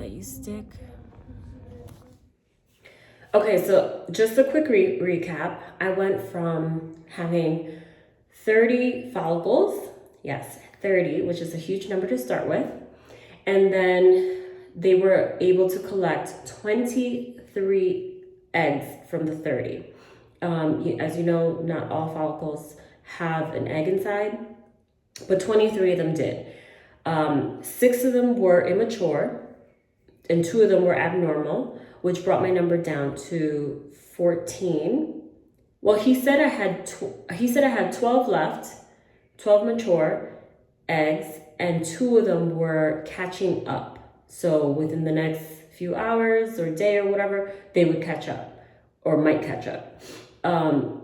that you stick. Okay, so just a quick recap. I went from having 30 follicles, yes, 30, which is a huge number to start with. And then they were able to collect 23 eggs from the 30. As you know, not all follicles have an egg inside, but 23 of them did. 6 of them were immature, and 2 of them were abnormal, which brought my number down to 14. Well, he said I had 12 left, 12 mature eggs, and 2 of them were catching up. So within the next few hours or day or whatever, they would catch up or might catch up.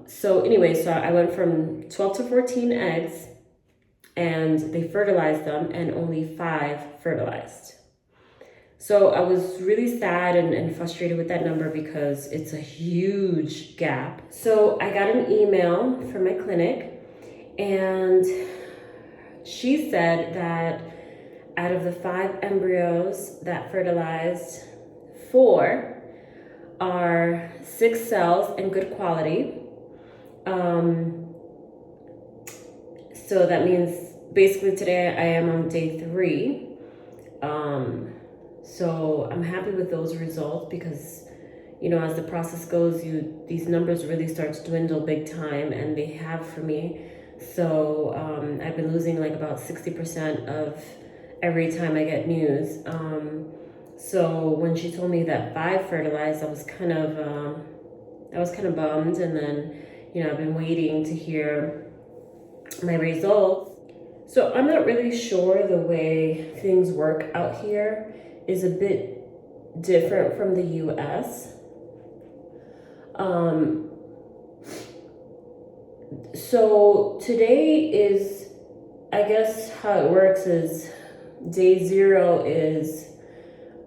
So I went from 12 to 14 eggs, and they fertilized them, and only 5 fertilized. So I was really sad and frustrated with that number because it's a huge gap. So I got an email from my clinic, and she said that out of the 5 embryos that fertilized, 4 are 6 cells and good quality. So that means basically today I am on day 3. So I'm happy with those results because, as the process goes, these numbers really start to dwindle big time, and they have for me. So I've been losing like about 60% of every time I get news. So when she told me that 5 fertilized, I was kind of bummed, and then I've been waiting to hear my results. So I'm not really sure the way things work out here is a bit different from the US. So today is, I guess how it works is day 0 is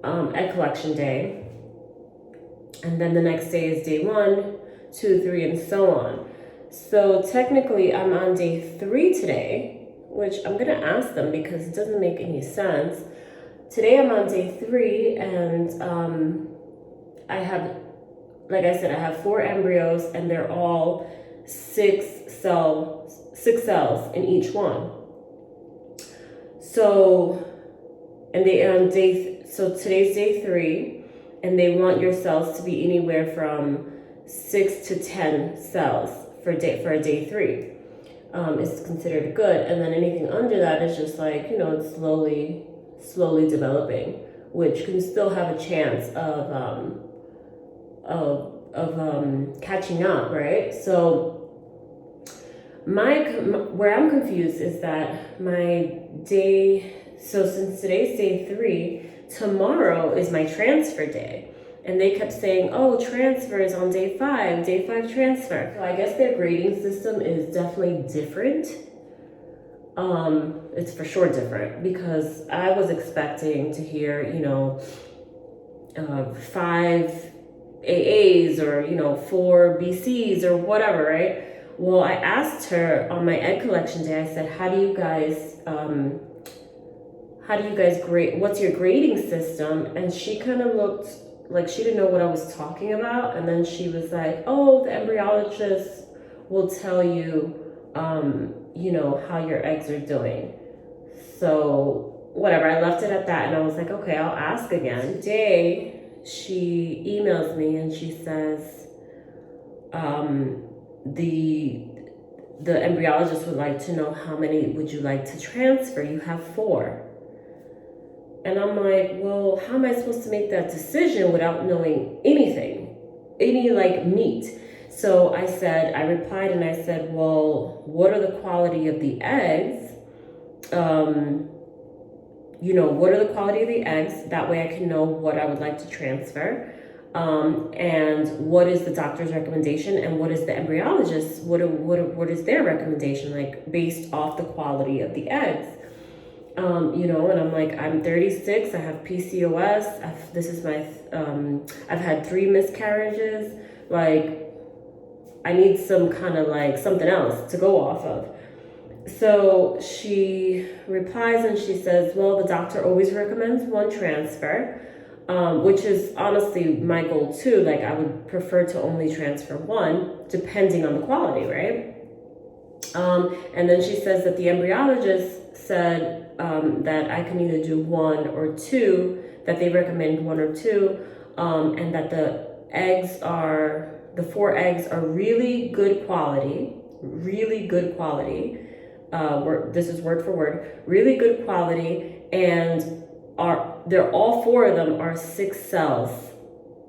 egg collection day. And then the next day is day 1, 2, 3, and so on. So technically I'm on day 3 today, which I'm gonna ask them because it doesn't make any sense. Today I'm on day 3, and I have, like I said, I have 4 embryos, and they're all 6 cells in each one. So today's day 3, and they want your cells to be anywhere from 6 to 10 cells for a day 3. Is considered good, and then anything under that is just like, it's slowly developing, which can still have a chance of catching up, right? So where I'm confused is that since today's day 3, tomorrow is my transfer day. And they kept saying, oh, transfer is on day 5 transfer. So I guess their grading system is definitely different. It's for sure different, because I was expecting to hear, 5 AAs or, 4 BCs or whatever, right? Well, I asked her on my egg collection day, I said, how do you guys grade? What's your grading system? And she kind of looked like she didn't know what I was talking about. And then she was like, oh, the embryologist will tell you, how your eggs are doing. So whatever, I left it at that, and I was like, okay, I'll ask again. Today, she emails me and she says, the embryologist would like to know how many would you like to transfer? You have 4. And I'm like, well, how am I supposed to make that decision without knowing anything, any meat? So I replied and I said, well, what are the quality of the eggs? What are the quality of the eggs? That way I can know what I would like to transfer. And what is the doctor's recommendation, and what is the embryologist? What is their recommendation, based off the quality of the eggs? And I'm like, I'm 36, I have PCOS, I've had 3 miscarriages, I need some kind of something else to go off of. So she replies and she says, well, the doctor always recommends 1 transfer. which is honestly my goal too. Like I would prefer to only transfer one, depending on the quality, right? And then she says that the embryologist said that I can either do one or two, that they recommend one or two, and that the 4 eggs are really good quality, really good quality. This is word for word, really good quality, and they're all 4 of them are 6 cells,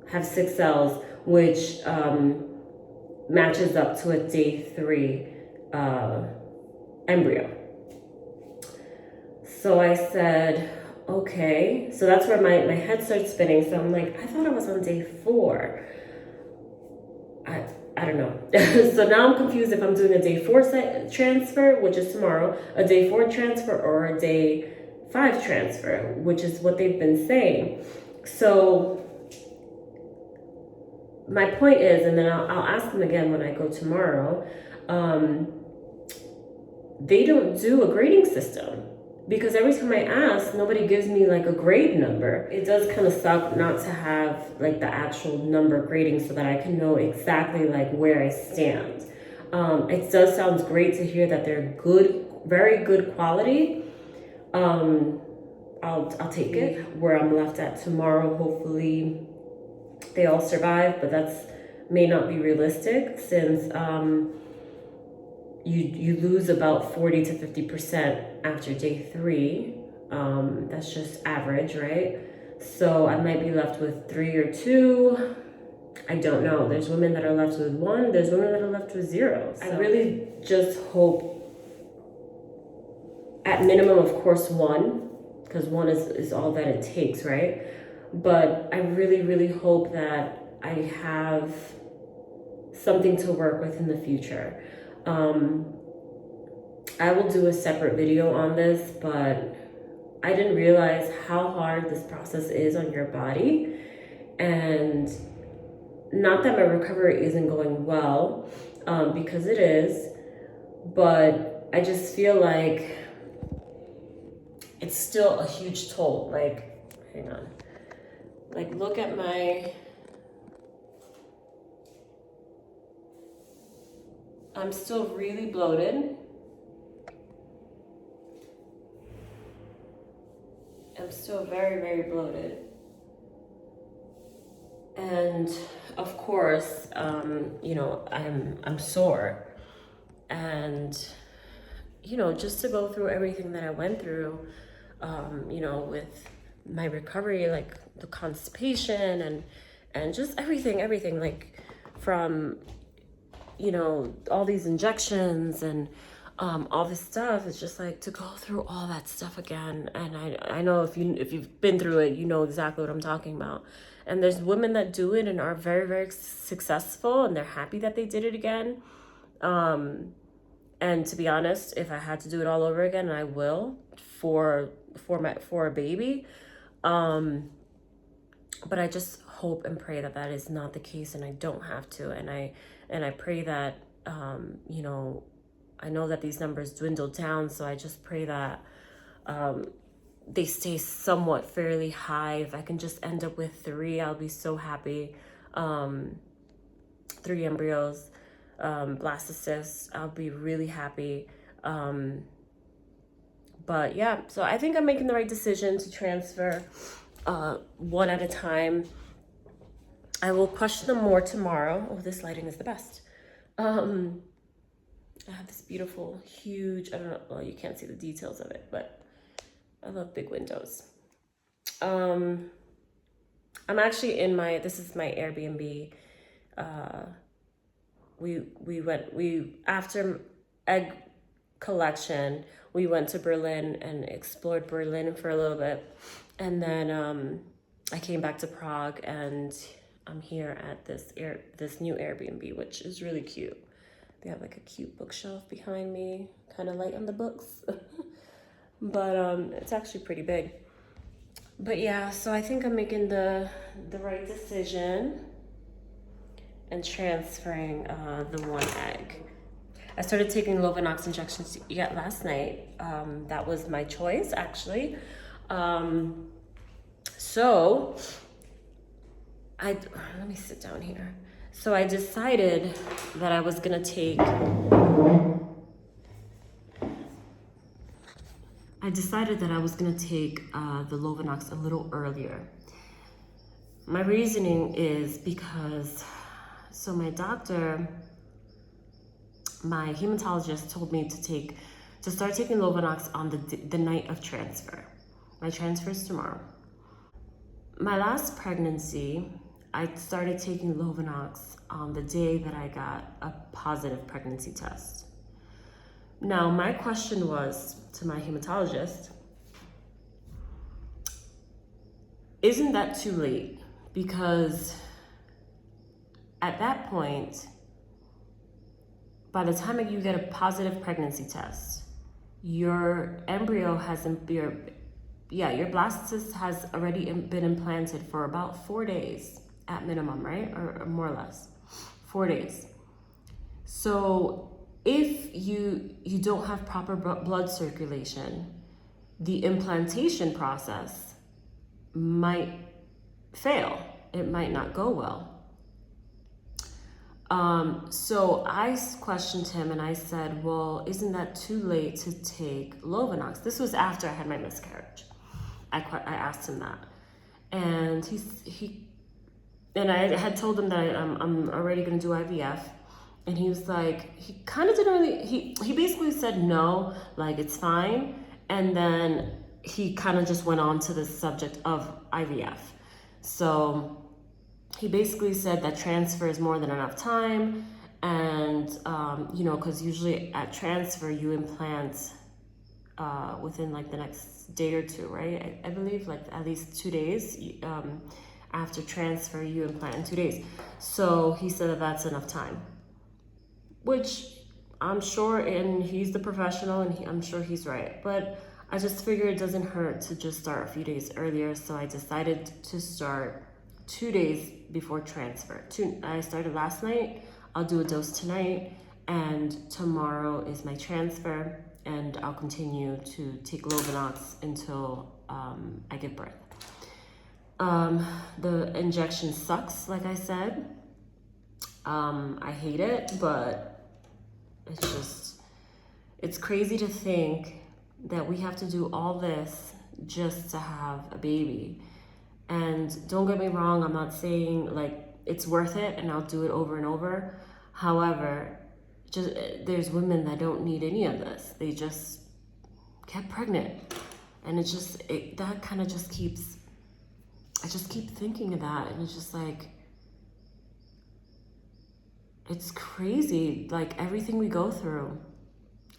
have 6 cells, which matches up to a day 3 embryo. So I said, okay. So that's where my head starts spinning. So I'm like, I thought I was on day 4. I don't know. So now I'm confused if I'm doing a day 4 transfer, which is tomorrow, a day 4 transfer, or a day 5 transfer, which is what they've been saying. So my point is, and then I'll ask them again when I go tomorrow, they don't do a grading system, because every time I ask, nobody gives me like a grade number. It does kind of suck not to have like the actual number grading so that I can know exactly like where I stand. It does sound great to hear that they're good, very good quality. I'll take it where I'm left at tomorrow. Hopefully they all survive, but that's may not be realistic, since you lose about 40 to 50% after day 3. That's just average, right? So I might be left with 3 or 2. I don't know. There's women that are left with 1. There's women that are left with 0. So I really just hope, at minimum, of course, 1, because 1 is all that it takes, right? But I really, really hope that I have something to work with in the future. I will do a separate video on this, but I didn't realize how hard this process is on your body. And not that my recovery isn't going well, because it is, but I just feel like it's still a huge toll. Like, hang on. Like, look at I'm still really bloated. I'm still very, very bloated. And of course, you know, I'm sore. And, you know, just to go through everything that I went through, you know, with my recovery, like the constipation and just everything, like from, you know, all these injections and all this stuff. It's just like to go through all that stuff again. And I know if you've been through it, you know exactly what I'm talking about. And there's women that do it and are very, very successful, and they're happy that they did it again. And to be honest, if I had to do it all over again, I will for a baby. But I just hope and pray that that is not the case, and I don't have to. And I pray that, you know, I know that these numbers dwindled down, so I just pray that they stay somewhat fairly high. If I can just end up with 3, I'll be so happy. 3 embryos, blastocysts, I'll be really happy. But yeah, so I think I'm making the right decision to transfer 1 at a time. I will question them more tomorrow. Oh, this lighting is the best. I have this beautiful, huge, I don't know, well, you can't see the details of it, but I love big windows. I'm actually in this is my Airbnb. After egg collection, we went to Berlin and explored Berlin for a little bit. And then I came back to Prague, and I'm here at this new Airbnb, which is really cute. They have like a cute bookshelf behind me, kind of light on the books. But it's actually pretty big. But yeah, so I think I'm making the right decision and transferring the 1 egg. I started taking Lovenox injections last night. That was my choice, actually. So let me sit down here. So I decided that I was gonna take the Lovenox a little earlier. My reasoning is because, so my hematologist told me to start taking Lovenox on the night of transfer. My transfer is tomorrow. My last pregnancy, I started taking Lovenox on the day that I got a positive pregnancy test. Now, my question was to my hematologist, isn't that too late? Because at that point, by the time you get a positive pregnancy test, your embryo your blastocyst has already been implanted for about 4 days at minimum, right? Or more or less, 4 days. So if you don't have proper blood circulation, the implantation process might fail. It might not go well. So I questioned him and I said, well, isn't that too late to take Lovenox? This was after I had my miscarriage. I asked him that. And I had told him that I'm already gonna do IVF. And he was like, he kind of didn't really, he basically said no, like it's fine. And then he kind of just went on to the subject of IVF. So he basically said that transfer is more than enough time. And, because usually at transfer you implant within like the next day or two, right? I believe like at least 2 days after transfer you implant in 2 days. So he said that that's enough time, which I'm sure, and he's the professional and I'm sure he's right. But I just figured it doesn't hurt to just start a few days earlier. So I decided to start 2 days before transfer. I started last night. I'll do a dose tonight, and tomorrow is my transfer, and I'll continue to take Lovenox until I give birth. The injection sucks, like I said. I hate it, but it's crazy to think that we have to do all this just to have a baby. And don't get me wrong, I'm not saying like it's worth it and I'll do it over and over. However, there's women that don't need any of this. They just get pregnant. And I just keep thinking of that, and it's just like, it's crazy, like everything we go through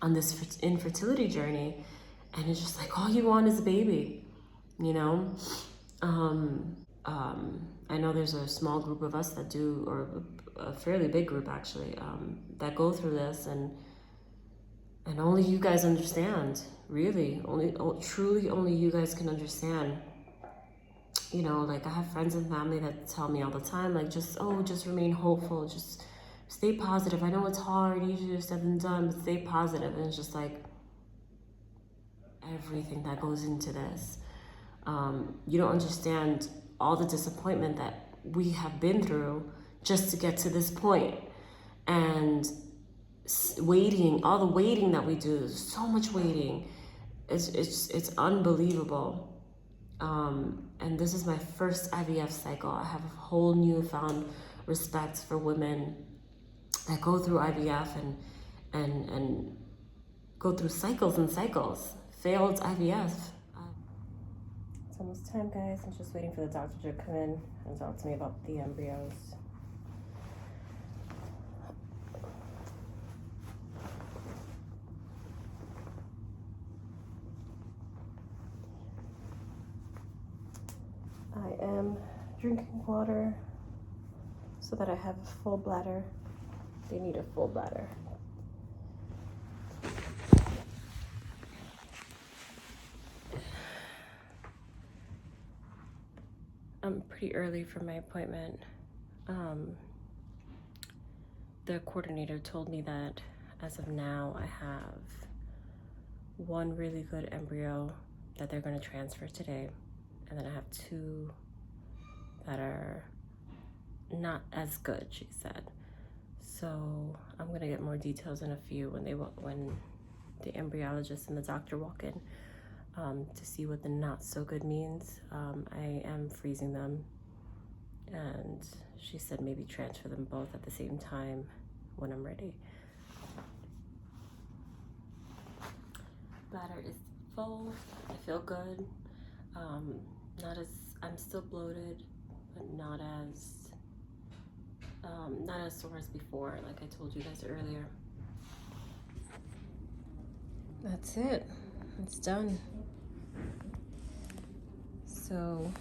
on this infertility journey, and it's just like all you want is a baby, I know there's a small group of us that do, or a fairly big group actually, that go through this, and only you guys understand, really, truly only you guys can understand. Like I have friends and family that tell me all the time, like, just remain hopeful, just stay positive. I know it's hard, easier said than done, but stay positive. And it's just like everything that goes into this. You don't understand all the disappointment that we have been through just to get to this point. And waiting, all the waiting that we do, there's so much waiting. It's unbelievable. And this is my first IVF cycle. I have a whole newfound respect for women that go through IVF and go through cycles and cycles. Failed IVF. It's almost time, guys. I'm just waiting for the doctor to come in and talk to me about the embryos. I am drinking water so that I have a full bladder. They need a full bladder. I'm pretty early for my appointment. The coordinator told me that as of now, I have one really good embryo that they're going to transfer today. And then I have 2 that are not as good, she said. So I'm gonna get more details in a few when the embryologist and the doctor walk in to see what the not so good means. I am freezing them, and she said maybe transfer them both at the same time when I'm ready. Bladder is full. I feel good. I'm still bloated, but not as sore as before, like I told you guys earlier. That's it. It's done. So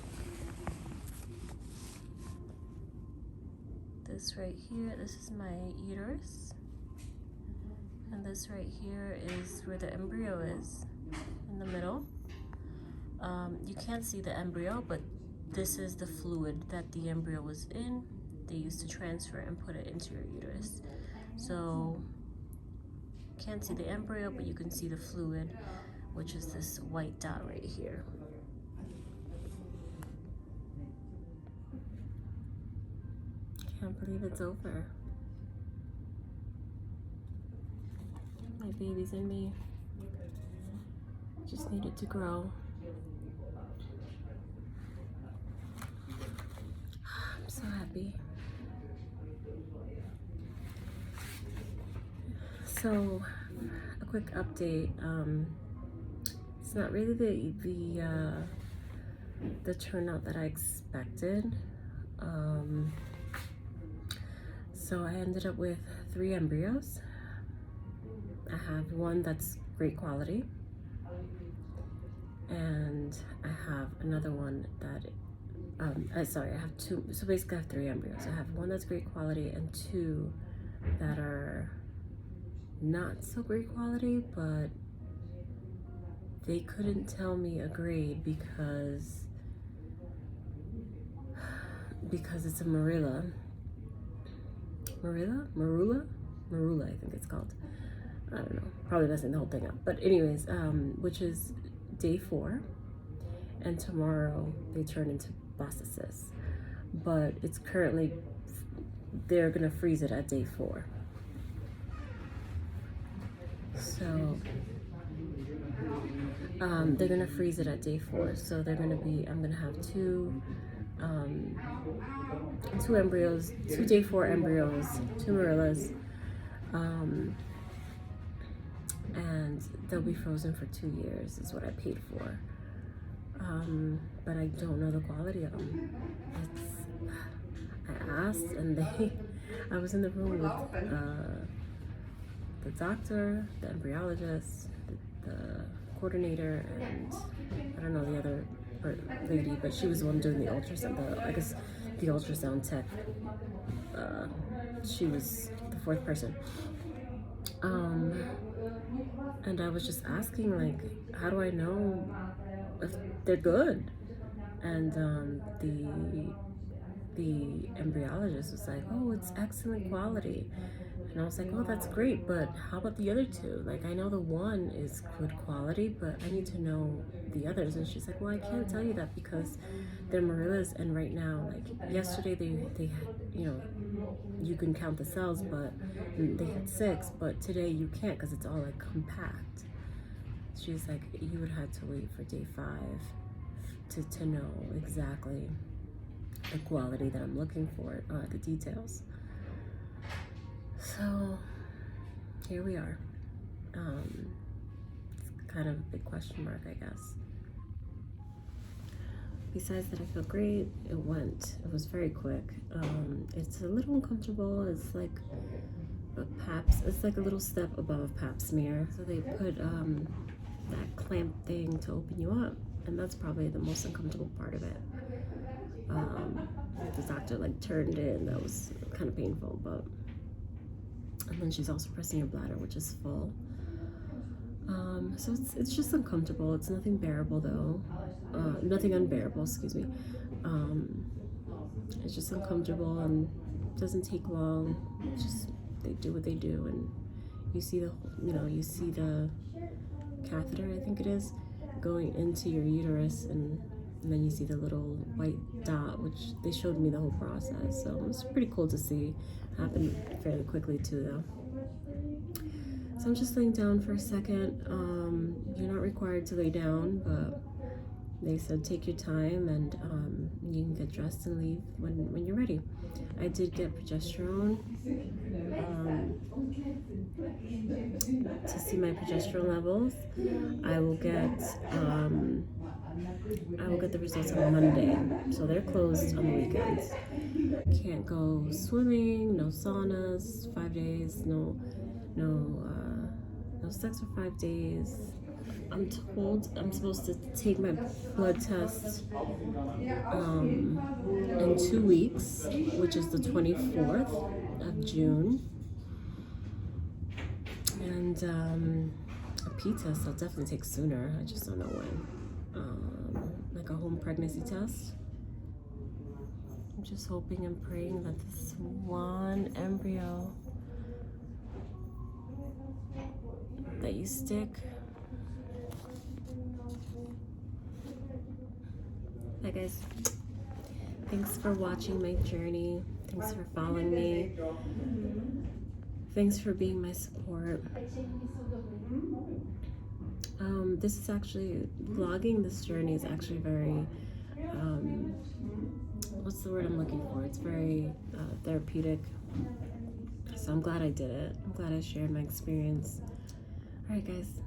this right here, this is my uterus. And this right here is where the embryo is, in the middle. You can't see the embryo, but this is the fluid that the embryo was in. They used to transfer and put it into your uterus. So, can't see the embryo, but you can see the fluid, which is this white dot right here. Can't believe it's over. My baby's in me. Just needed to grow. I'm so happy. So, a quick update. It's not really the turnout that I expected. So I ended up with 3 embryos. I have one that's great quality, and I have another one that I have 2. So basically I have 3 embryos. I have one that's great quality and 2 that are not so great quality, but they couldn't tell me a grade because it's a Marula, I think it's called. I don't know, probably messing the whole thing up. But anyways, which is day 4, and tomorrow they turn into blastocysts. But it's currently, they're gonna freeze it at day 4. So they're gonna freeze it at day 4. So they're gonna be, I'm gonna have 2 embryos, 2 day 4 embryos, 2 Marillas, and they'll be frozen for 2 years is what I paid for. But I don't know the quality of them. I asked, and I was in the room with the doctor, the embryologist, the coordinator, and I don't know the other lady, but she was the one doing the ultrasound. I guess the ultrasound tech. She was the 4th person. And I was just asking, like, how do I know if they're good? And the embryologist was like, oh, it's excellent quality. And I was like, oh, that's great, but how about the other 2? Like, I know the one is good quality, but I need to know the others. And she's like, well, I can't tell you that because they're Marillas, and right now, like, yesterday they you know, you can count the cells, but they had 6, but today you can't because it's all like compact. She's like, you would have to wait for day 5 to know exactly the quality that I'm looking for, the details. So here we are. It's kind of a big question mark, I guess. Besides that, I feel great. It was very quick. It's a little uncomfortable. It's like it's like a little step above pap smear. So they put that clamp thing to open you up, and that's probably the most uncomfortable part of it. The doctor like turned it, and that was kind of painful, but and then she's also pressing your bladder, which is full. So it's just uncomfortable. It's nothing bearable though. Nothing unbearable, excuse me. It's just uncomfortable and doesn't take long. It's just they do what they do, and you see the catheter, I think it is, going into your uterus, and And then you see the little white dot, which they showed me the whole process. So it's pretty cool to see. Happened fairly quickly too, though. So I'm just laying down for a second. You're not required to lay down, but they said take your time, and you can get dressed and leave when you're ready. I did get progesterone to see my progesterone levels. I will get the results on Monday, so they're closed on the weekends. Can't go swimming, no saunas, 5 days, no sex for 5 days. I'm told I'm supposed to take my blood test in 2 weeks, which is the 24th of June. And a P test I'll definitely take sooner. I just don't know when. Like a home pregnancy test. I'm just hoping and praying that this one embryo that you stick. Hi guys, thanks for watching my journey. Thanks for following me. Thanks for being my support. This is actually, vlogging this journey is actually very, what's the word I'm looking for? It's very therapeutic. So I'm glad I did it. I'm glad I shared my experience. All right, guys.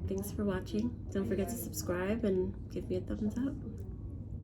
Thanks for watching. Don't forget to subscribe and give me a thumbs up.